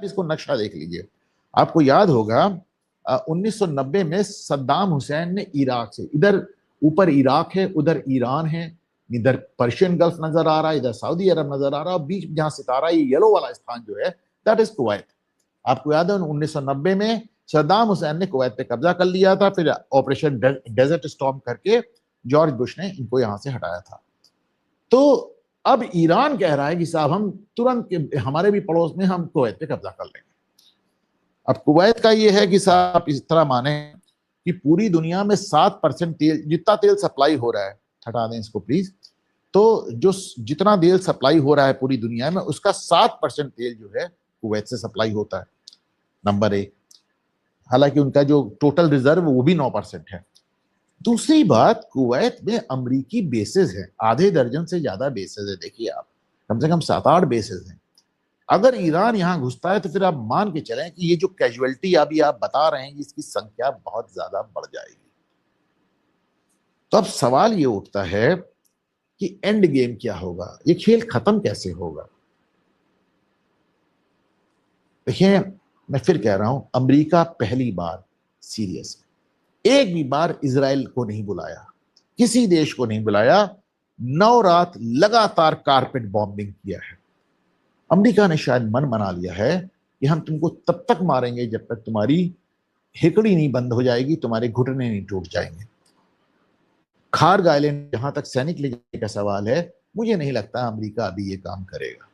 इसको नक्शा देख लीजिए। आपको याद होगा 1990 में सद्दाम हुसैन ने इराक से, इधर ऊपर इराक है, उधर ईरान है, इधर पर्शियन गल्फ नजर आ रहा है, इधर सऊदी अरब नजर आ रहा है, और बीच में जहां सितारा ये येलो वाला स्थान जो है दैट इज कुवैत। आपको याद है 1990 में सद्दाम हुसैन ने कुवैत पे कब्जा कर लिया था, फिर ऑपरेशन डेजर्ट स्टॉर्म करके जॉर्ज बुश ने इनको यहां से हटाया था। तो अब ईरान कह रहा है कि साहब हम तुरंत हमारे भी पड़ोस में हम कुवैत पे कब्जा कर लेंगे। अब कुवैत का ये है कि साहब आप इस तरह माने कि पूरी दुनिया में 7% तेल, जितना तेल सप्लाई हो रहा है, हटा दें इसको प्लीज, तो जो जितना तेल सप्लाई हो रहा है पूरी दुनिया में उसका 7% तेल जो है कुवैत से सप्लाई होता है, नंबर एक। हालांकि उनका जो टोटल रिजर्व वो भी 9% है। दूसरी बात, कुवैत में अमरीकी बेसेस हैं, आधे दर्जन से ज्यादा बेसेस है। देखिए आप, कम से कम 7-8 बेसेस हैं। अगर ईरान यहां घुसता है तो फिर आप मान के चलें कि ये जो कैजुअलिटी अभी आप बता रहे हैं इसकी संख्या बहुत ज्यादा बढ़ जाएगी। तो अब सवाल ये उठता है कि एंड गेम क्या होगा, ये खेल खत्म कैसे होगा। देखिए मैं फिर कह रहा हूं, अमेरिका पहली बार सीरियस, एक भी बार इजराइल को नहीं बुलाया, किसी देश को नहीं बुलाया, 9 रात लगातार कारपेट बॉम्बिंग किया है। अमेरिका ने शायद मन बना लिया है कि हम तुमको तब तक मारेंगे जब तक तुम्हारी हिकड़ी नहीं बंद हो जाएगी, तुम्हारे घुटने नहीं टूट जाएंगे। खार्ग आइलैंड जहां तक सैनिक ले जाने का सवाल है, मुझे नहीं लगता अमेरिका अभी ये काम करेगा,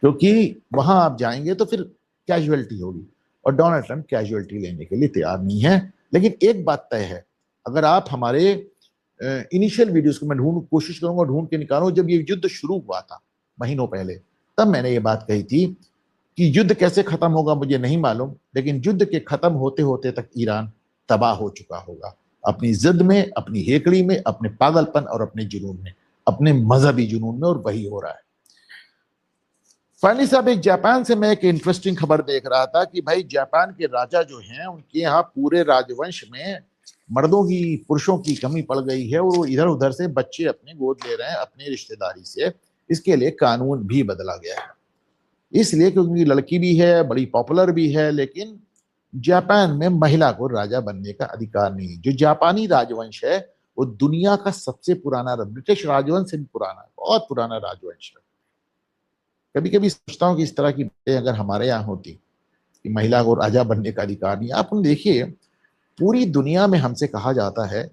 क्योंकि वहां आप जाएंगे तो फिर कैजुअलिटी होगी, और डोनाल्ड ट्रंप कैजुअलिटी लेने के लिए तैयार नहीं है। लेकिन एक बात तय है, अगर आप हमारे इनिशियल वीडियोस को, मैं कोशिश करूंगा ढूंढ के निकालूं, जब ये युद्ध शुरू हुआ था महीनों पहले, तब मैंने ये बात कही थी कि युद्ध कैसे खत्म होगा मुझे नहीं मालूम, लेकिन युद्ध के खत्म होते होते तक ईरान तबाह हो चुका होगा, अपनी जिद में, अपनी हेकड़ी में, अपने पागलपन और अपने जुनून में, अपने मजहबी जुनून में, और वही हो रहा है। फाइनली साहब, एक जापान से मैं एक इंटरेस्टिंग खबर देख रहा था कि भाई जापान के राजा जो हैं उनके यहाँ पूरे राजवंश में मर्दों की, पुरुषों की कमी पड़ गई है, और वो इधर उधर से बच्चे अपने गोद ले रहे हैं अपनी रिश्तेदारी से। इसके लिए कानून भी बदला गया है, इसलिए क्योंकि लड़की भी है, बड़ी पॉपुलर भी है, लेकिन जापान में महिला को राजा बनने का अधिकार नहीं। जो जापानी राजवंश है वो दुनिया का सबसे पुराना, ब्रिटिश राजवंश से भी पुराना, बहुत पुराना राजवंश है। कभी कभी सोचता हूँ कि इस तरह की बातें अगर हमारे यहाँ होती कि महिला को राजा बनने का अधिकार नहीं। आप देखिए पूरी दुनिया में हमसे कहा जाता है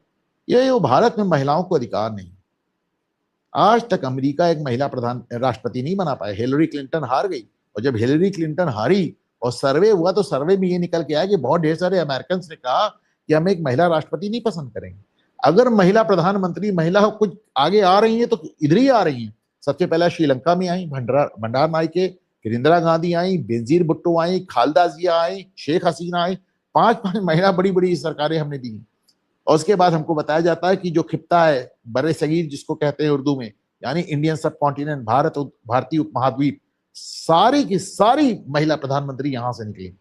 ये भारत में महिलाओं को अधिकार नहीं। आज तक अमेरिका एक महिला प्रधान राष्ट्रपति नहीं बना पाया। हिलरी क्लिंटन हार गई, और जब हिलरी क्लिंटन हारी और सर्वे हुआ तो सर्वे में ये निकल के आया कि बहुत ढेर सारे अमेरिकन ने कहा कि हम एक महिला राष्ट्रपति नहीं पसंद करेंगे। अगर महिला प्रधानमंत्री, महिला कुछ आगे आ रही है तो इधर ही आ रही है। सबसे पहले श्रीलंका में आई भंडार नायके, फिर इंदिरा गांधी आई, बेनजीर भुट्टो आई, खालदा जिया आई, शेख हसीना आई, 5 महिला बड़ी बड़ी सरकारें हमने दी। और उसके बाद हमको बताया जाता है कि जो खित्ता है बड़े सगीर जिसको कहते हैं उर्दू में, यानी इंडियन सब कॉन्टिनेंट, भारतीय उपमहाद्वीप, सारी की सारी महिला प्रधानमंत्री यहां से निकली,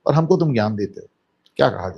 और हमको तुम ज्ञान देते हो। क्या कहा जाए।